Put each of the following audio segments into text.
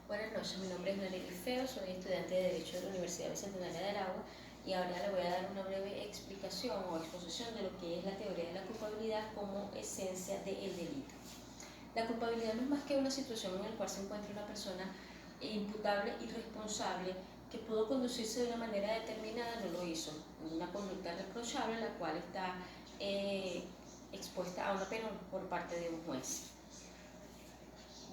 Buenas noches, mi nombre es Naleli Feo, soy estudiante de Derecho de la Universidad Bicentenaria de Aragua y ahora le voy a dar una breve explicación o exposición de lo que es la teoría de la culpabilidad como esencia del delito. La culpabilidad no es más que una situación en la cual se encuentra una persona imputable y responsable que pudo conducirse de una manera determinada, no lo hizo, una conducta reprochable la cual está expuesta a una pena por parte de un juez.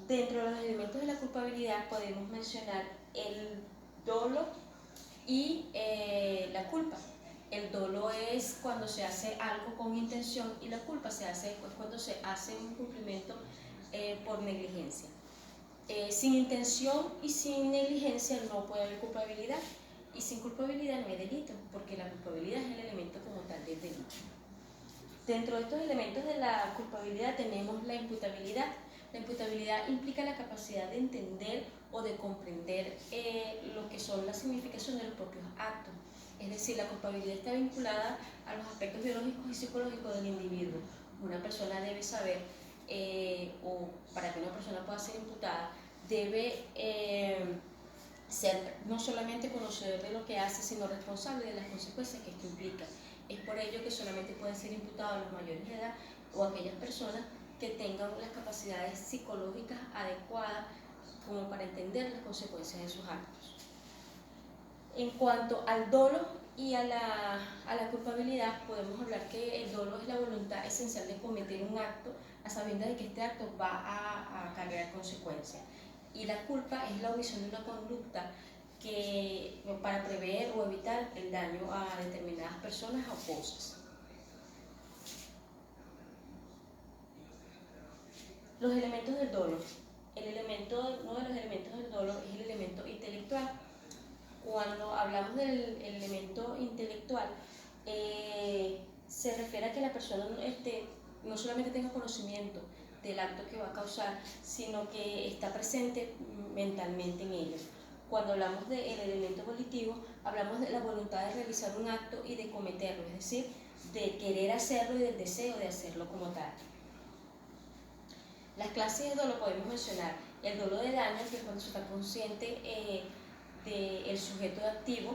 Dentro de los elementos de la culpabilidad podemos mencionar el dolo y la culpa. El dolo es cuando se hace algo con intención y la culpa se hace después cuando se hace un cumplimiento por negligencia. Sin intención y sin negligencia no puede haber culpabilidad, y sin culpabilidad no hay delito, porque la culpabilidad es el elemento como tal del delito. Dentro de estos elementos de la culpabilidad tenemos la imputabilidad. La imputabilidad implica la capacidad de entender o de comprender lo que son la significación de los propios actos. Es decir, la culpabilidad está vinculada a los aspectos biológicos y psicológicos del individuo. Una persona debe saber, o para que una persona pueda ser imputada, debe ser no solamente conocedor de lo que hace, sino responsable de las consecuencias que esto implica. Es por ello que solamente pueden ser imputados los mayores de edad o aquellas personas que tengan las capacidades psicológicas adecuadas como para entender las consecuencias de sus actos. En cuanto al dolo y a la culpabilidad, podemos hablar que el dolo es la voluntad esencial de cometer un acto a sabiendas de que este acto va a cargar consecuencias. Y la culpa es la omisión de una conducta que, para prever o evitar el daño a determinadas personas o cosas. Los elementos del dolo. Uno de los elementos del dolo es el elemento intelectual. Cuando hablamos del elemento intelectual, se refiere a que la persona no solamente tenga conocimiento del acto que va a causar, sino que está presente mentalmente en ello. Cuando hablamos del elemento volitivo, hablamos de la voluntad de realizar un acto y de cometerlo, es decir, de querer hacerlo y del deseo de hacerlo como tal. Las clases de dolo podemos mencionar el dolo de daño, que es cuando se está consciente del sujeto activo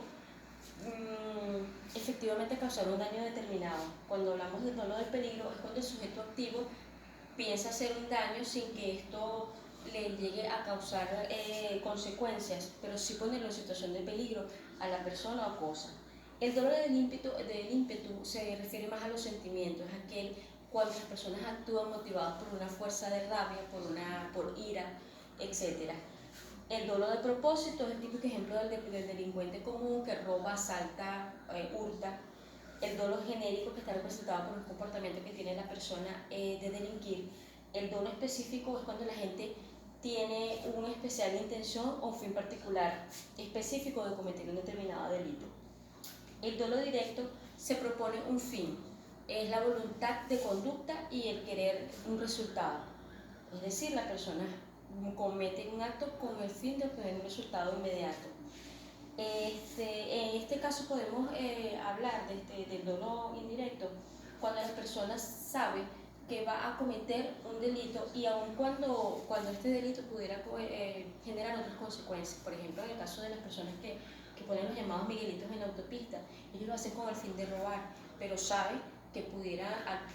efectivamente causar un daño determinado. Cuando hablamos del dolo del peligro, es cuando el sujeto activo piensa hacer un daño sin que esto le llegue a causar consecuencias, pero sí ponerlo en situación de peligro a la persona o cosa. El dolo del ímpetu se refiere más a los sentimientos, es aquel cuando las personas actúan motivadas por una fuerza de rabia, por ira, etc. El dolo de propósito es el típico ejemplo del delincuente común que roba, asalta, hurta. El dolo genérico, que está representado por un comportamiento que tiene la persona de delinquir. El dolo específico es cuando la gente tiene una especial intención o fin particular específico de cometer un determinado delito. El dolo directo se propone un fin, es la voluntad de conducta y el querer un resultado. Es decir, la persona comete un acto con el fin de obtener un resultado inmediato. En este caso podemos hablar del dolo indirecto cuando la persona sabe que va a cometer un delito y aun cuando este delito pudiera generar otras consecuencias. Por ejemplo, en el caso de las personas que ponen los llamados miguelitos en la autopista, ellos lo hacen con el fin de robar, pero saben que pudiera,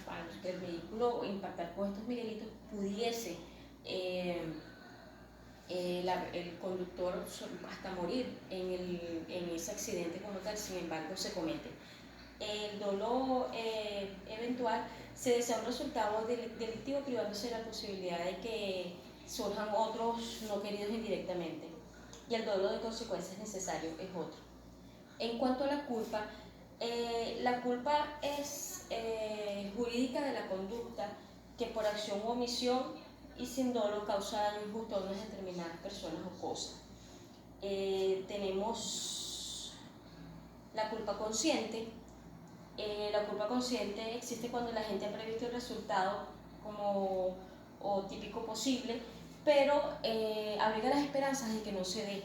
al que el vehículo impactar con estos miguelitos, pudiese el conductor hasta morir en ese accidente como tal, sin embargo se comete. El dolo eventual se desea un resultado delictivo privándose de la posibilidad de que surjan otros no queridos indirectamente, y el dolo de consecuencias necesarios es otro. En cuanto a la culpa es jurídica de la conducta que por acción u omisión y sin dolo causa daño injusto a unas determinadas personas o cosas. Tenemos la culpa consciente. La culpa consciente existe cuando la gente ha previsto el resultado o típico posible, pero abriga las esperanzas de que no se dé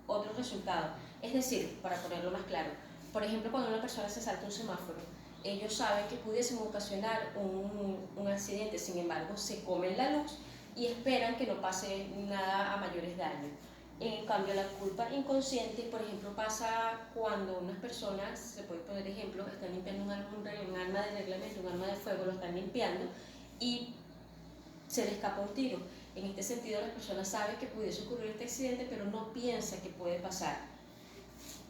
otro resultado. Es decir, para ponerlo más claro, por ejemplo, cuando una persona se salta un semáforo, ellos saben que pudiesen ocasionar un accidente, sin embargo, se comen la luz y esperan que no pase nada a mayores daños. En cambio, la culpa inconsciente, por ejemplo, pasa cuando unas personas, se puede poner ejemplo, están limpiando un arma de reglamento, un arma de fuego, lo están limpiando y se le escapa un tiro. En este sentido, la persona sabe que pudiese ocurrir este accidente, pero no piensa que puede pasar.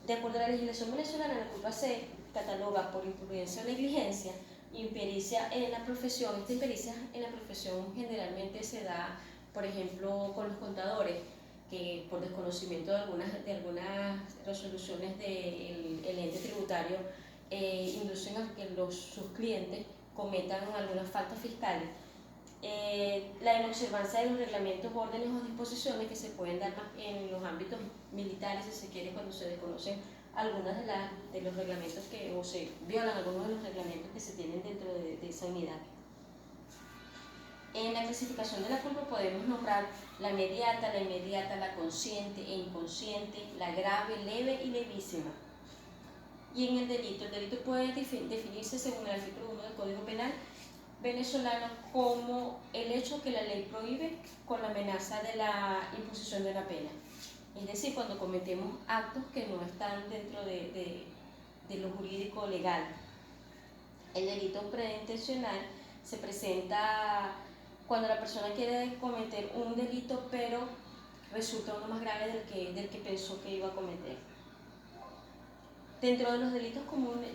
De acuerdo a la legislación venezolana, la culpa se cataloga por imprudencia o negligencia, impericia en la profesión. Esta impericia en la profesión generalmente se da, por ejemplo, con los contadores, que por desconocimiento de algunas resoluciones del ente tributario inducen a que sus clientes cometan algunas faltas fiscales. La inobservancia de los reglamentos, órdenes o disposiciones que se pueden dar en los ámbitos militares, si se quiere, cuando se desconocen algunos de los reglamentos o se violan algunos de los reglamentos que se tienen dentro de esa unidad. En la clasificación de la culpa podemos nombrar la inmediata, la consciente e inconsciente, la grave, leve y levísima. Y en el delito puede definirse según el artículo 1 del Código Penal venezolano como el hecho que la ley prohíbe con la amenaza de la imposición de una pena. Es decir, cuando cometemos actos que no están dentro de lo jurídico legal. El delito preintencional se presenta cuando la persona quiere cometer un delito pero resulta uno más grave del que pensó que iba a cometer. Dentro de los delitos comunes,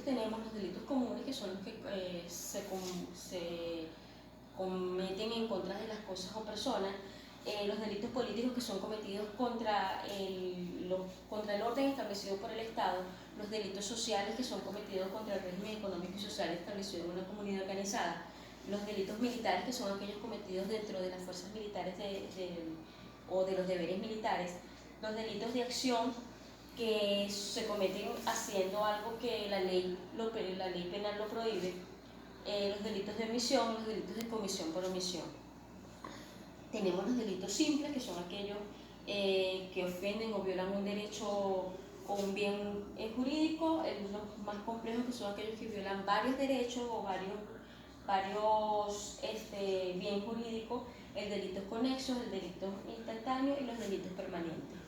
tenemos los delitos comunes, que son los que se cometen en contra de las cosas o personas, los delitos políticos que son cometidos contra el orden establecido por el Estado, los delitos sociales que son cometidos contra el régimen económico y social establecido en una comunidad organizada, los delitos militares que son aquellos cometidos dentro de las fuerzas militares o de los deberes militares, los delitos de acción que se cometen haciendo algo que la ley penal lo prohíbe, los delitos de omisión, los delitos de comisión por omisión. Tenemos los delitos simples, que son aquellos que ofenden o violan un derecho o un bien jurídico, los más complejos, que son aquellos que violan varios derechos o varios bien jurídicos, el delito conexo, el delito instantáneo y los delitos permanentes.